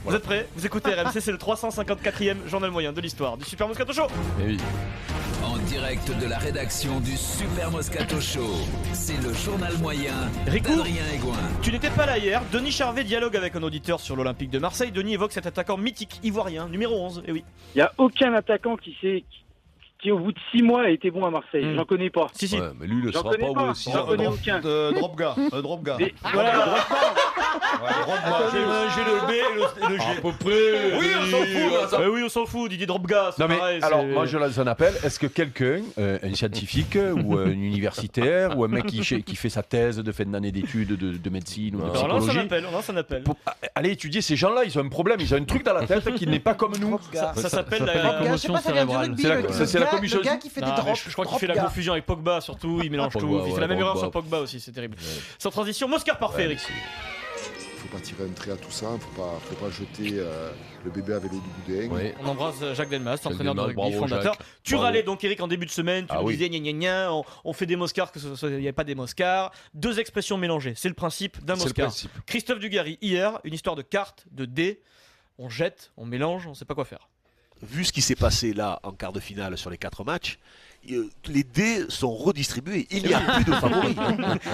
Vous êtes prêts? Vous écoutez RMC, c'est le 354e journal moyen de l'histoire du Super Moscato Show. Eh oui. En direct de la rédaction du Super Moscato Show, c'est le journal moyen Rico, d'Adrien Egoin. tu n'étais pas là hier. Denis Charvet dialogue avec un auditeur sur l'Olympique de Marseille. Denis évoque cet attaquant mythique ivoirien, numéro 11. Et oui. Il n'y a aucun attaquant qui au bout de 6 mois a été bon à Marseille. J'en connais pas. Si, si. Ouais, mais lui, il le J'en sera connais pas au bout de 6 J'en ans. connais aucun. Dropga. Mais- Voilà. J'ai le B et le G. À peu près. Oui, on s'en fout. Oui, on s'en fout. Didier Drobga, c'est Non mais pareil. alors c'est- moi je lance un appel. Est-ce que quelqu'un, un scientifique ou un universitaire ou un mec qui fait sa thèse de fin d'année d'études de médecine ou de Alors, on lance un psychologie appel. On lance un appel. pour aller étudier ces gens-là? Ils ont un problème, ils ont un truc dans la tête qui n'est pas comme nous. Ça s'appelle Dropga, la. je sais pas, ça vient du rugby. C'est la- le c'est la gars- commission- Le gars qui fait des Non, mais drops. je crois qu'il fait la Dropga. confusion avec Pogba surtout, il mélange Pogba, tout, il fait la même ouais, erreur Pogba. sur Pogba aussi, c'est terrible. Sans transition, Moscar parfait, Eric. Faut pas tirer un trait à tout ça, faut pas jeter le bébé avec l'eau du boudin. Oui. On embrasse Jacques Delmas, entraîneur de Delmas, rugby, bravo, fondateur. Jacques. Tu Bravo. râlais donc Eric en début de semaine, tu Ah nous oui. disais gna gna gna, on fait des Moscars, il n'y a pas des Moscars. Deux expressions mélangées, c'est le principe d'un C'est le Moscar. principe. Christophe Dugarry, hier, une histoire de cartes, de dés, on jette, on mélange, on ne sait pas quoi faire. Vu ce qui s'est passé là en quart de finale sur les 4 matchs, les dés sont redistribués. Il n'y a plus de favoris.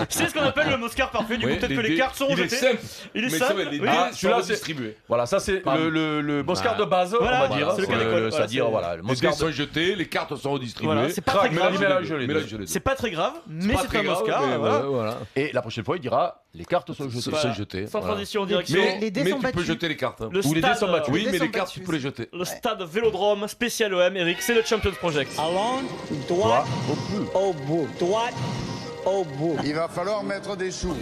C'est ce qu'on appelle le Moscar parfait, du Oui, coup peut-être que les dés, cartes sont il est rejetées. simple. Il est Mais simple. c'est vrai, les Oui. dés Ah, sont celui-là, c'est- redistribués. Voilà, ça c'est Pardon. le Moscar Voilà. de base, Voilà, on va dire. c'est le cas d'école, voilà, C'est-à-dire c'est- voilà, le Les dés Moscar sont de jetés, les cartes sont redistribuées. Voilà, c'est pas très Crac, grave. mélange les deux. Mélange les deux. C'est pas très grave, mais pas c'est très un grave, Moscar. mais voilà. voilà. Et la prochaine fois, il dira les cartes sont jetées. Voilà. C'est jeté. Sans Voilà. transition en direction. Les dés Mais sont tu peux battus. jeter les cartes. hein. Le Ou les dés stade, sont battus. Oui, Les mais dés les sont cartes, battus. tu peux les jeter. Le stade Vélodrome spécial OM, Eric, c'est le Champions Project. Toi, Il va falloir mettre des sous.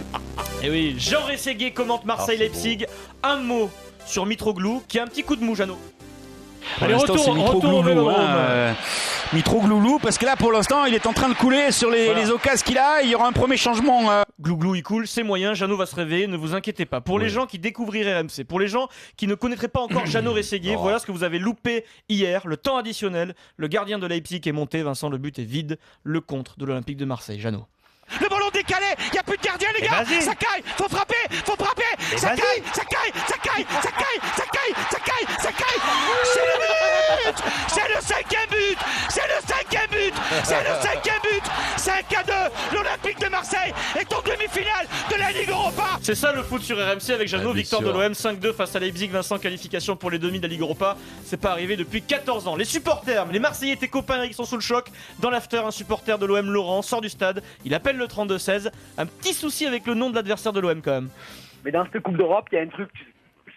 Et oui, Jean Rességuier commente Marseille-Leipzig. Un mot sur Mitroglou qui a un petit coup de mou, Jeannot. Pour l'instant, c'est Mitroglou, Mitroglou, parce que là, pour l'instant, il est en train de couler sur les occasions qu'il a. Il y aura un premier changement. Glouglou, il coule, c'est moyen, Jeannot va se réveiller, ne vous inquiétez pas. Pour les gens qui découvriraient RMC, pour les gens qui ne connaîtraient pas encore Jeannot Rességuier, voilà ce que vous avez loupé hier, le temps additionnel. Le gardien de Leipzig est monté, Vincent, le but est vide, le contre de l'Olympique de Marseille, Jeannot. Le ballon décalé, il n'y a plus de gardien, les gars. Ça caille, faut frapper. Ça caille. C'est le but. C'est le cinquième but. 5-2. L'Olympique de Marseille est en demi-finale de la Ligue Europa. C'est ça le foot sur RMC avec Jeannot, Ah, bien victoire sûr. de l'OM 5-2 face à Leipzig, Vincent, qualification pour les demi de la Ligue Europa. C'est pas arrivé depuis 14 ans. Les supporters, les Marseillais étaient copains, Eric, sont sous le choc. Dans l'after, un supporter de l'OM, Laurent, sort du stade, il appelle le 32-16. Un petit souci avec le nom de l'adversaire de l'OM quand même. Mais dans cette Coupe d'Europe, il y a un truc.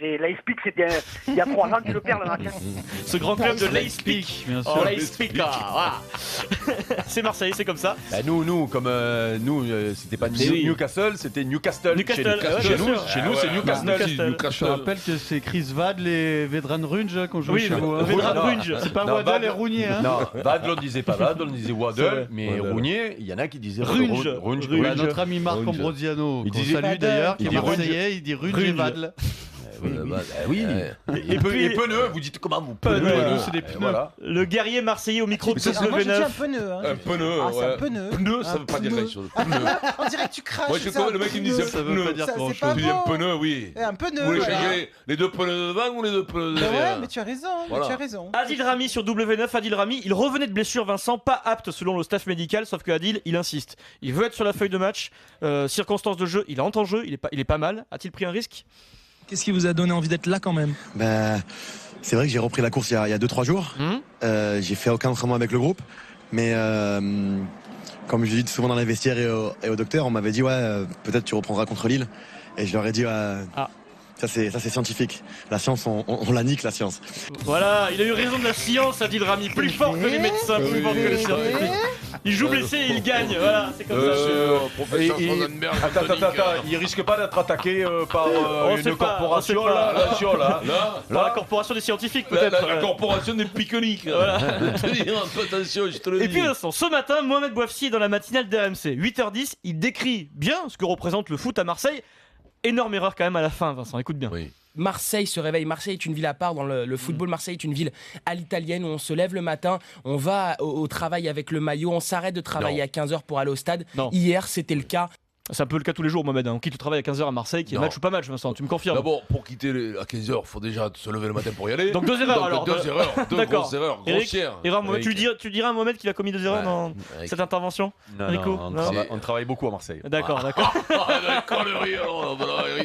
Leipzig, c'était il y a 3 ans, tu le perds le match. Ce grand club de Leipzig. bien Oh, Leipzig, voilà. C'est Marseille, c'est comme ça. bah, nous, comme c'était pas Mais oui. Newcastle, c'était Newcastle. Newcastle, Chez nous, ouais, chez bien nous, sûr. chez nous, c'est Newcastle. Newcastle. Je te rappelle que c'est Chris Vadl et Vedran Runge qu'on joue Oui, chez vous. hein. Vedran Non. Runge. C'est pas Non, Waddle Vadl- et Rounier. Hein. Non, Vadl, on disait pas Vadl, on disait C'est vrai. Waddle, mais Waddle. Rounier, il y en a qui disaient Runge. Runge. Bah, notre ami Marc Runge. Ambrosiano, Il qu'on disait- salue d'ailleurs, qui il est dit Runge. marseillais, il dit Runge et Runge. Vadl. Oui. Et Et puis- pneu, vous dites comment vous Pneu, pneu, c'est des et pneus. voilà. Le guerrier marseillais au micro de Ah, moi, je dis un W9. pneu. hein. Un pneu, Ah, c'est un ouais. pneu. Pneu, ça Un veut pas dire pneu. grand-chose. On dirait que tu craches. Moi, je c'est connais un le mec qui me pneu. dit un Ça veut pneu. pas dire Ça, c'est grand-chose. pas Tu dis un bon. pneu, oui. Un pneu. Vous voulez voilà. changer les deux pneus de devant ou les deux pneus de Bah ouais, derrière mais tu as raison. Voilà. Tu as raison. Adil Rami sur W9, Adil Rami, il revenait de blessure, Vincent, pas apte selon le staff médical, sauf que Adil, il insiste. Il veut être sur la feuille de match, circonstances de jeu, il entre en jeu, il est pas mal. A-t-il pris un risque? Qu'est-ce qui vous a donné envie d'être là quand même? C'est vrai que j'ai repris la course il y a 2-3 jours. J'ai fait aucun entraînement avec le groupe. Mais comme je dis souvent dans les vestiaires et au docteur, on m'avait dit peut-être tu reprendras contre Lille. Et je leur ai dit ça c'est scientifique. La science, on la nique la science. Voilà, il a eu raison de la science, Adil Rami, plus fort que les médecins, plus fort que les scientifiques. Il joue blessé et il gagne, voilà, c'est comme ça. Professeur Et- Sonnenberg. Attends, il risque pas d'être attaqué par On sait une pas, corporation on sait pas. là. Par la corporation des scientifiques, La peut-être. corporation des piqueniques. Voilà. Attention, je te le Et dis. puis Vincent, ce matin, Mohamed Bouafsi est dans la matinale d'RMC, 8h10, il décrit bien ce que représente le foot à Marseille. Énorme erreur quand même à la fin, Vincent, écoute bien. Oui. Marseille se réveille. Marseille est une ville à part dans le football. Marseille est une ville à l'italienne où on se lève le matin, on va au travail avec le maillot, on s'arrête de travailler Non. à 15h pour aller au stade. Non. Hier, c'était le cas. C'est un peu le cas tous les jours, Mohamed. On quitte le travail à 15h à Marseille, qui est Non. match ou pas match, Vincent, tu me confirmes? D'abord, pour quitter à 15h, il faut déjà se lever le matin pour y aller. Donc 2 erreurs alors. 2 erreurs, 2 D'accord. grosses erreurs, Eric, grossières. Mohamed, tu dirais à Mohamed qu'il a commis 2 erreurs dans Eric. cette intervention? Rico, on travaille beaucoup à Marseille. D'accord.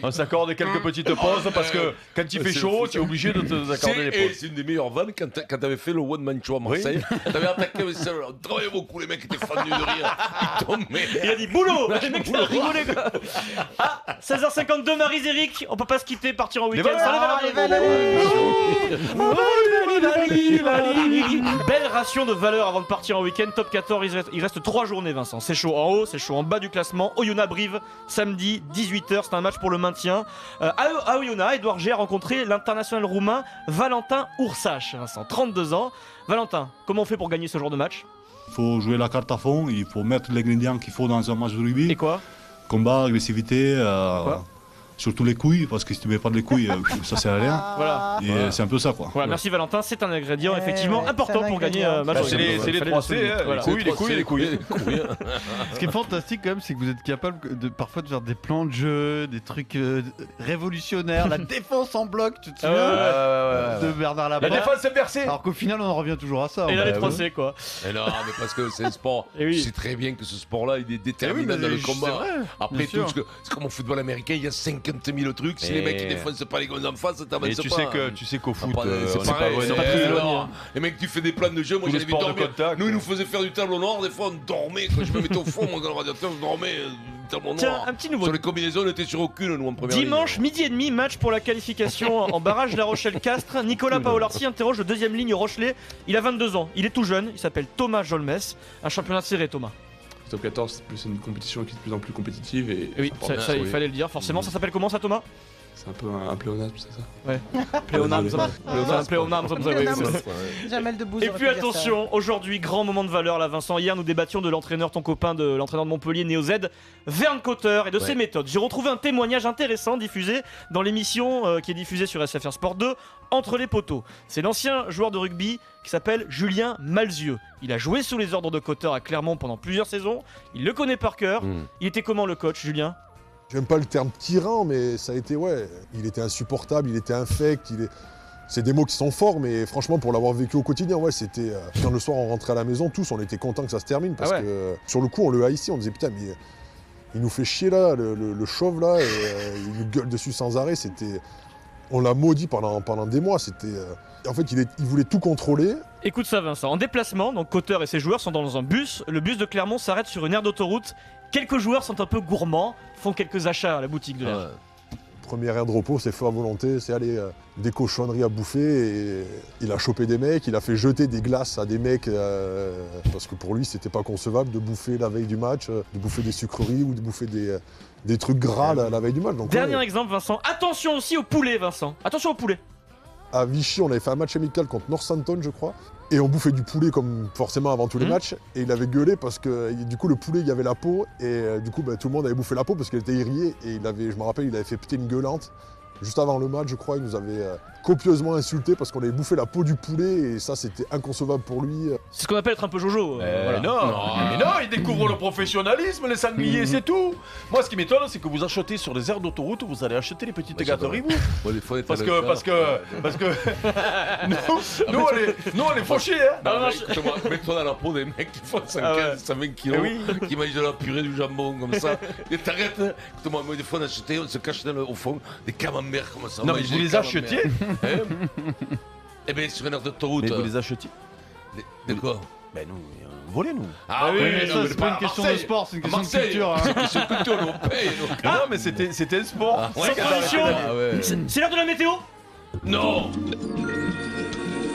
On s'accorde quelques petites pauses parce que quand il fait chaud, tu es obligé de te accorder les pauses. C'est une des meilleures vannes quand t'avais fait le One Man Show à Marseille. T'avais attaqué avec ça, on travaillait beaucoup, les mecs étaient fendus de rire. Ils tombaient. Il a dit boulot. Les mecs ont rigolé quoi. Ah, 16h52, Maryse Eric, on peut pas se quitter, partir en week-end. Belle ration de valeur avant de partir en week-end. Top 14, il reste 3 journées, Vincent. C'est chaud en haut, c'est chaud en bas du classement. Oyonnax-Brive, samedi 18h, c'est un match pour le maintien. À Oyonnax, Edouard G a rencontré l'international roumain Valentin Ursache, Vincent, 32 ans. Valentin, comment on fait pour gagner ce genre de match? Il faut jouer la carte à fond, il faut mettre l'ingrédient qu'il faut dans un match de rugby. Et quoi? Combat, agressivité, surtout les couilles, parce que si tu ne mets pas les couilles, ça sert à rien. Voilà. Et c'est un peu ça quoi. Voilà, merci Valentin, c'est un ingrédient effectivement important pour gagner un match. C'est les 3 C, les couilles. Ce qui est fantastique quand même, c'est que vous êtes capable parfois de faire des plans de jeu, des trucs révolutionnaires, la défense en bloc, tu te souviens de Bernard Labat. La défense inversée. Alors qu'au final, on en revient toujours à ça. Et là, les 3 C quoi. Mais non, mais parce que c'est un sport. Et oui. Tu sais très bien que ce sport-là, il est déterminant dans le combat. Après tout, c'est comme au football américain, il y a 50 000 trucs. Si les mecs ils défoncent pas les gars en face, t'avances pas. Tu sais qu'au foot, c'est pareil. Les mecs, tu fais des plans de jeu. Moi, j'avais dormir. Nous, ils nous faisaient faire du tableau noir. Des fois, on dormait. Quand je me mettais au fond, moi, dans le radiateur, je dormais. Tableau Tiens, noir. un petit nouveau. Sur les combinaisons, on était sur aucune, nous, en première ligne. Dimanche, midi et demi, match pour la qualification en barrage La Rochelle-Castres. Nicolas Paolarsi interroge le deuxième ligne Rochelet. Il a 22 ans. Il est tout jeune. Il s'appelle Thomas Jolmes. Un championnat serré, Thomas. Top 14, c'est une compétition qui est de plus en plus compétitive. Et oui, ça il fallait le dire, forcément. Ça s'appelle comment ça, Thomas? C'est un peu un pléonasme, c'est ça? Ouais. Pléonasme. Jamel Debbouze. Et puis attention, aujourd'hui, grand moment de valeur là, Vincent. Hier, nous débattions de l'entraîneur, ton copain, de l'entraîneur de Montpellier, Néo Z, Vern Cotter, et de ses méthodes. J'ai retrouvé un témoignage intéressant diffusé dans l'émission qui est diffusée sur SFR Sport 2, Entre les poteaux. C'est l'ancien joueur de rugby qui s'appelle Julien Malzieux. Il a joué sous les ordres de Cotter à Clermont pendant plusieurs saisons. Il le connaît par cœur. Il était comment le coach, Julien? J'aime pas le terme tyran, mais ça a été, il était insupportable, il était infect, c'est des mots qui sont forts, mais franchement, pour l'avoir vécu au quotidien, c'était... quand le soir, on rentrait à la maison, tous, on était contents que ça se termine, parce que sur le coup, on le haïssait, on disait, putain, mais il nous fait chier, là, le chauve, là, et il nous gueule dessus sans arrêt, c'était... On l'a maudit pendant des mois, c'était... En fait, il voulait tout contrôler. Écoute ça, Vincent. En déplacement, donc Cotter et ses joueurs sont dans un bus. Le bus de Clermont s'arrête sur une aire d'autoroute. Quelques joueurs sont un peu gourmands, font quelques achats à la boutique de l'air. Première aire de repos, c'est feu à volonté, c'est aller des cochonneries à bouffer. Et il a chopé des mecs, il a fait jeter des glaces à des mecs parce que pour lui, c'était pas concevable de bouffer la veille du match, de bouffer des sucreries ou de bouffer des trucs gras la veille du match. Donc, dernier exemple, Vincent. Attention aussi au poulet, Vincent. Attention au poulet. À Vichy, on avait fait un match amical contre Northampton, je crois. Et on bouffait du poulet comme forcément avant tous les matchs. Et il avait gueulé parce que du coup le poulet il y avait la peau. Et du coup tout le monde avait bouffé la peau parce qu'elle était irrillée. Et je me rappelle, il avait fait péter une gueulante. Juste avant le match, je crois, il nous avait copieusement insulté parce qu'on avait bouffé la peau du poulet. Et ça, c'était inconcevable pour lui. C'est ce qu'on appelle être un peu Jojo. Voilà. Non, il découvre le professionnalisme, les sangliers, c'est tout. Moi, ce qui m'étonne, c'est que vous achetez sur les aires d'autoroute, vous allez acheter les petites gâteries, vous. Parce que nous, on est fauchés, hein. Écoute-moi, mets-toi dans la peau des mecs qui font 120 kilos, qui mangent de la purée, du jambon, comme ça. Et t'arrêtes. Écoute-moi, des fois, on se cache au fond des camemberts comme ça. Non, mais vous les achetiez? Eh bien, sur une aire d'autoroute. Mais vous les achetiez? De quoi? Ben nous, volez nous. Ah oui, mais ça, c'est pas une question de sport, c'est une question de culture. C'est une question de culture, nous on paye. Non, mais c'était un sport. Sans transition, c'est l'heure de la météo? Non.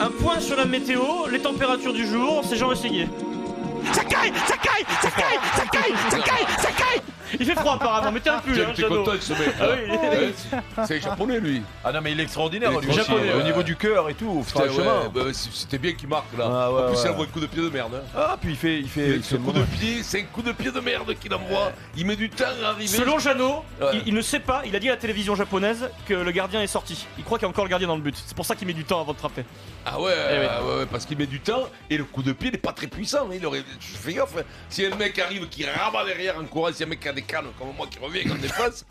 Un point sur la météo, les températures du jour, c'est Jean Rességuier. Ça caille. Il fait froid apparemment, mettez un pull. T'es content avec ce mec là. C'est japonais lui. Ah non mais il est extraordinaire lui aussi, japonais, au niveau du cœur et tout. C'était bien qu'il marque là. En plus il envoie un coup de pied de merde. Ah puis il fait ce coup de pied, c'est un coup de pied de merde qu'il envoie. Il met du temps à arriver. Selon Jeannot, il ne sait pas, il a dit à la télévision japonaise que le gardien est sorti. Il croit qu'il y a encore le gardien dans le but. C'est pour ça qu'il met du temps avant de frapper. Ah ouais, parce qu'il met du temps et le coup de pied n'est pas très puissant. Il aurait fait gaffe. Si un mec arrive qui rabat derrière en courant, si un mec a des cannes comme moi qui reviennent en défense.